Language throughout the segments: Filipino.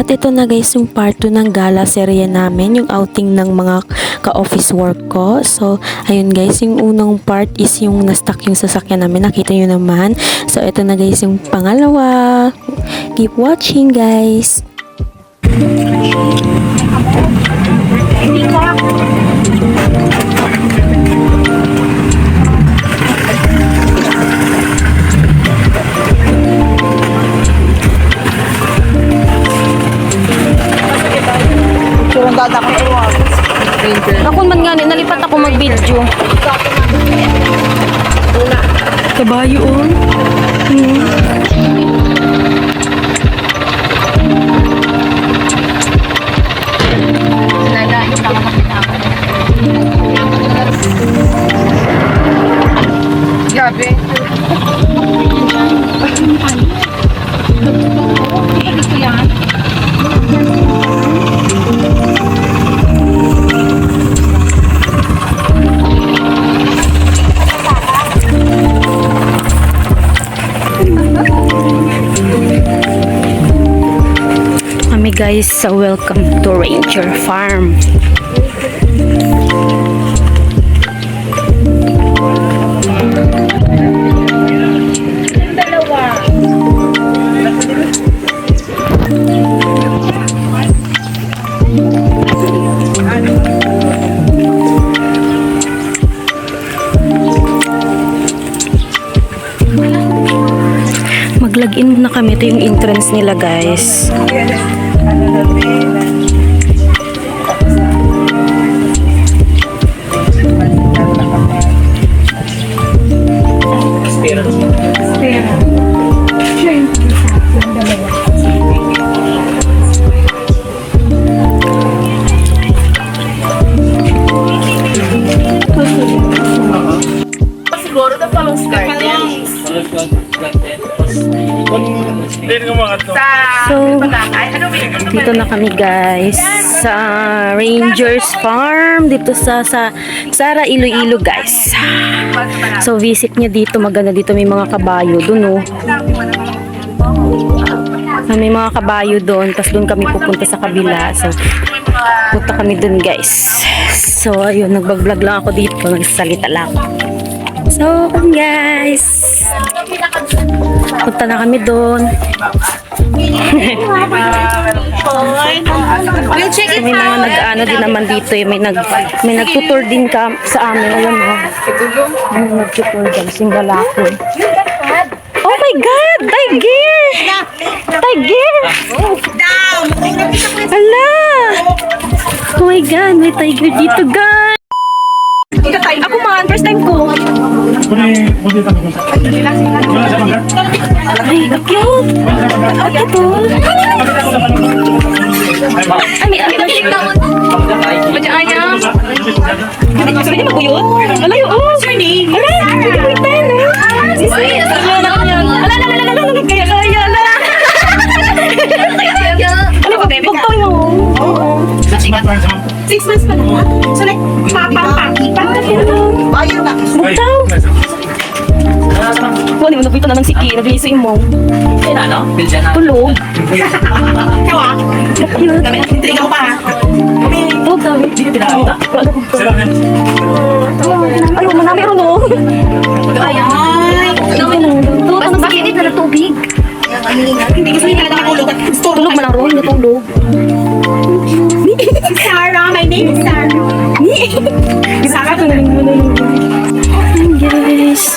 At ito na guys yung part 2 ng gala serye namin, yung outing ng mga ka-office work ko. So, ayun guys, yung unang part is yung na-stuck yung sasakyan namin. Nakita nyo naman. So, ito na guys yung pangalawa. Keep watching guys. Ako man nga, nalipat ako mag-video. Kabayo on. Grabe. Kami guys sa welcome to Ranger Farm. Mag-login muna kami. Ito yung entrance nila guys. Siguro na palang start yan. So, dito na kami guys sa Rangers Farm dito sa Sara Iloilo guys. So visit niya dito, maganda dito, may mga kabayo doon oh. May mga kabayo doon, tapos doon kami pupunta sa kabila. So punta kami doon guys. So ayun, nagbablog lang ako dito, nagsalita lang. So guys, punta na kami doon. May mga nag-ano din naman dito, may nagtutur din sa amin. Ayun oh. May nagtutur din sing lalaki. Oh my god, tiger! Tiger! Hala! Oh my god, may tiger dito guys. Ako man, first time ko. Ay, cute. Ano to? Ay, ayam. Pwede maguyot? Alay, oo. Surname. Alay, pwede mo itan. Sisi. Ano ba, bebe? Bugtaw mo. 6 months pa na. So, like, papapaki pa. Bayo na. Bugtaw. Kung ano, nabito na ng siki. Nabiliso yung mong. Tulog. Kawa. Tintinig ako pa ha. Tulog daw. Ayaw, manami rin o. Ayaw. Tulog ang bakit na tubig. Hindi kasi hindi talaga matulog. Tulog man ang ron, natulog. Sarah, my name is Sarah. Sarah, tunaling mo na yun. Guys.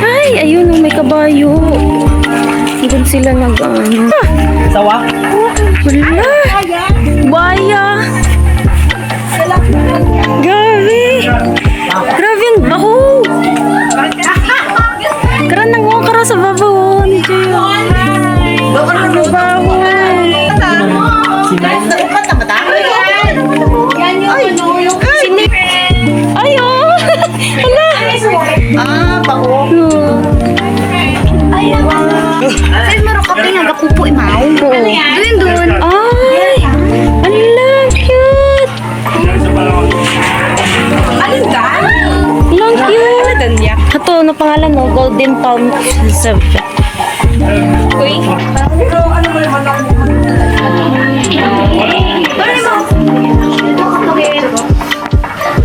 Ay, ayun oh, may kabayo. Doon sila nag-ano. Sawa? Wala. Baya. Grabe. Grabe yung baho. Karan nang mo kara sa babaw ni Joyo. Babaw. Sini. Ayo. Hala. Ah, bago. Ayo. Sa'yo meron ka pinagakupo imaw. Doon. Ah. pangalan no? Golden Palm Reserve. Uy.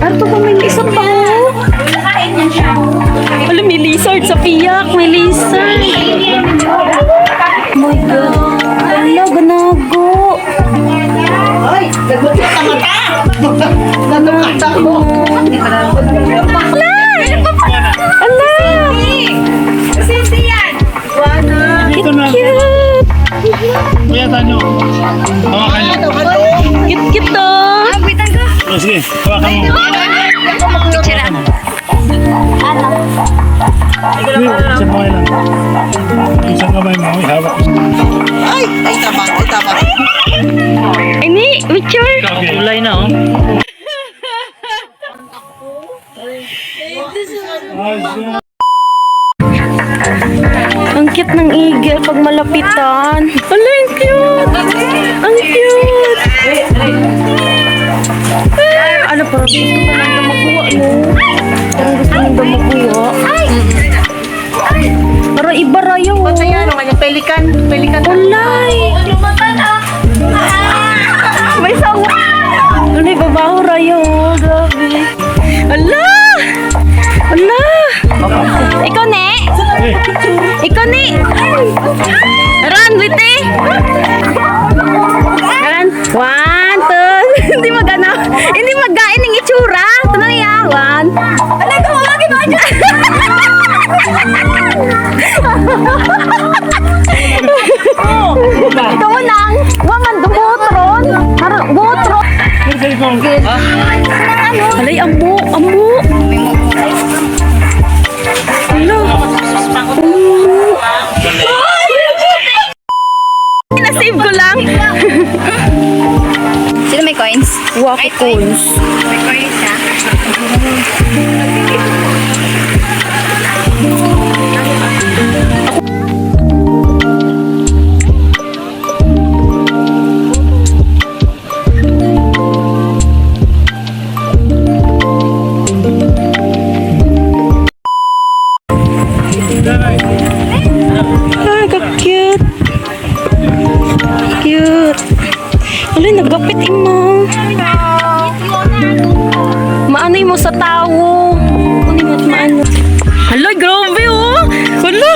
Ano ba may isa pa? Wala, may lizard sa piyak. May lizard. Oh my God. Wala, ganago. Kuya, tanyo. Hawakan nyo. Kit-kit to. Oh, sige, hawakan mo. Sige, isang kamay lang. Isang kamay mo, ihawak mo. Ay, tabang. Ini, picture. Kulay na, oh. Ang cute ng eagle pag malapitan. Ala, ang cute. Ang cute. Ano, parang gusto ko lang na makuha, no? Parang gusto lang na makuha. Parang iba rayo. Ano nga yung pelikan? Ulay. May sawa. Ulay, babaho rayo. Grabe. Ala! Ala! Ikaw, ne? Ikaw, ne? Ran, witi. Ran. 1, 2. Hindi magana. Hindi magain ng itsura. Ito na niya. 1. Ala, ikaw lagi ba? Ikaw lang. Waman, dumutron. Dumutron. Alay, amo. Hello. Nasave ko lang. Sino may coins? Wako coins. May coins ka? Ah, ka-cute. Cute. Alay, nagapit imo. Maanoy mo sa tao. Kunin mo at maano. Alay, grabe oh. Wala.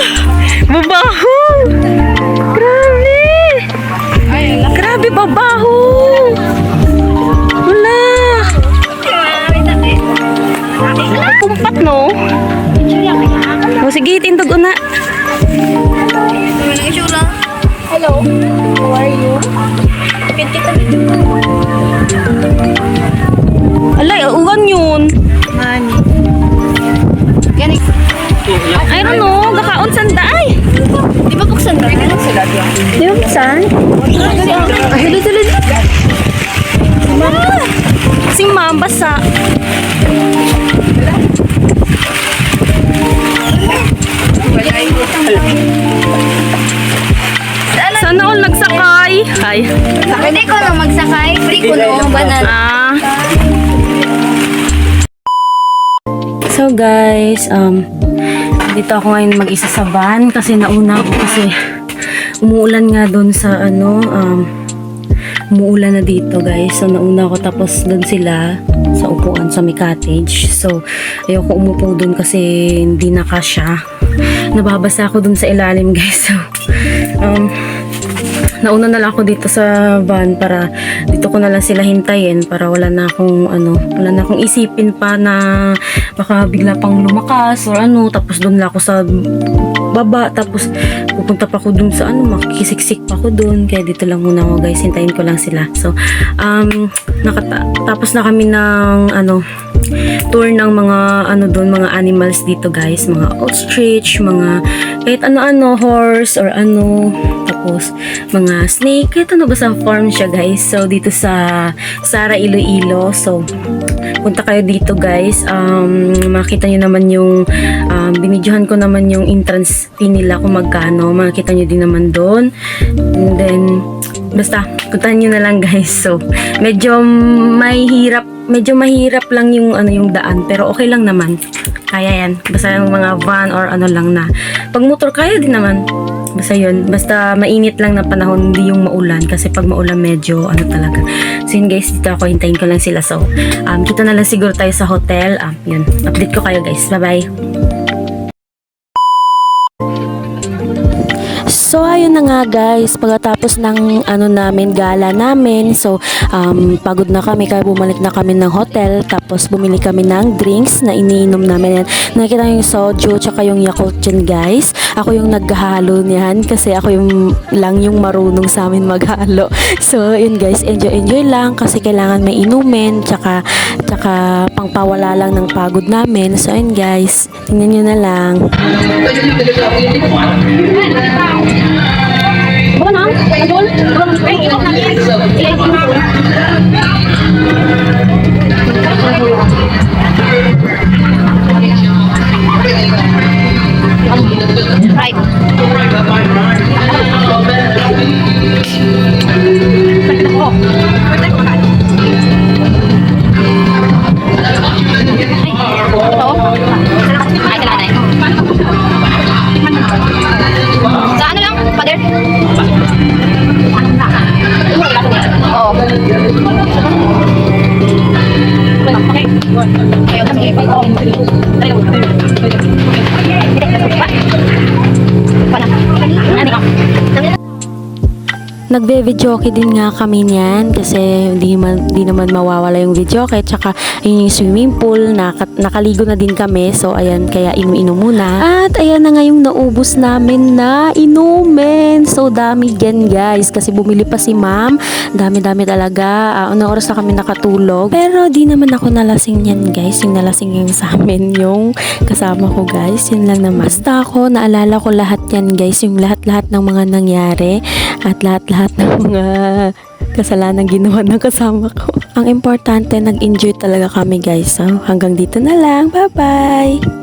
Babaho. Grabe. Grabe, babaho. Wala. Kumpat no. O sige, tindog una. Walang itsura. Hello. How are you? Pinti tabi. Alay, uwan yun. Mani. Gani. I don't know, gakaon sanda ay. Di ba buksan ba? Di ba buksan? Ay, dali. Si ma'am, basa. Sana all nagsakay. Ay. Pwede ko na magsakay. Free ko no. Banana. Ah. So guys, dito ako ngayon mag-isa sa van kasi nauna ako kasi umuulan nga doon sa umuulan na dito guys. So nauna ako tapos doon sila sa upuan sa may cottage. So ayoko umupo doon kasi hindi na kasya. Nababasa ako doon sa ilalim guys. So nauna na lang ako dito sa van para dito ko na lang sila hintayin para wala na akong isipin pa na baka bigla pang lumakas or tapos doon lang ako sa baba tapos pupunta pa ako doon sa makikisiksik pa ako doon kaya dito lang muna ako guys, hintayin ko lang sila. So tapos na kami ng tour ng mga doon, mga animals dito guys, mga ostrich, mga kahit horse or tapos mga snake, kahit basta farm siya guys. So dito sa Sara, Iloilo. So punta kayo dito guys, makita nyo naman yung binidyohan ko naman yung entrance fee nila kung magkano, makita nyo din naman doon. And then basta puntahan nyo na lang guys. So medyo mahirap lang yung ano yung daan, pero okay lang naman. Kaya yan. Basta yung mga van or ano lang na. Pag motor kaya din naman. Basta yun. Basta mainit lang na panahon, hindi yung maulan. Kasi pag maulan medyo ano talaga. So yun guys, dito ako, hintayin ko lang sila. So, kita na lang siguro tayo sa hotel. Yun. Update ko kayo guys. Bye-bye. So ayun na nga guys, pagkatapos ng ano namin, gala namin, so pagod na kami kaya bumalik na kami ng hotel, tapos bumili kami ng drinks na iniinom namin yan. Nakita nyo yung soju tsaka yung Yakult dyan guys. Ako yung naghahalo niyan kasi ako yung marunong sa amin maghalo. So yun guys, enjoy lang kasi kailangan may inumin tsaka pangpawala lang ng pagod namin. So yun guys, tingnan nyo na lang. Sa ano lang, father? Oo. Nagbe-videoke din nga kami niyan kasi di naman mawawala yung videoke, tsaka yun yung swimming pool, nakaligo na din kami, so ayan, kaya inom muna. At ayan na nga yung naubos namin na inumin. So dami yan guys kasi bumili pa si ma'am, dami talaga. Unang oras na kami nakatulog, pero di naman ako nalasing yan guys. Yung nalasing yung sa amin yung kasama ko guys, yun lang naman. Basta ako naalala ko lahat yan guys, yung lahat ng mga nangyari at lahat ng mga kasalanan ginawa ng kasama ko. Ang importante, nag-enjoy talaga kami guys. So, hanggang dito na lang. Bye-bye!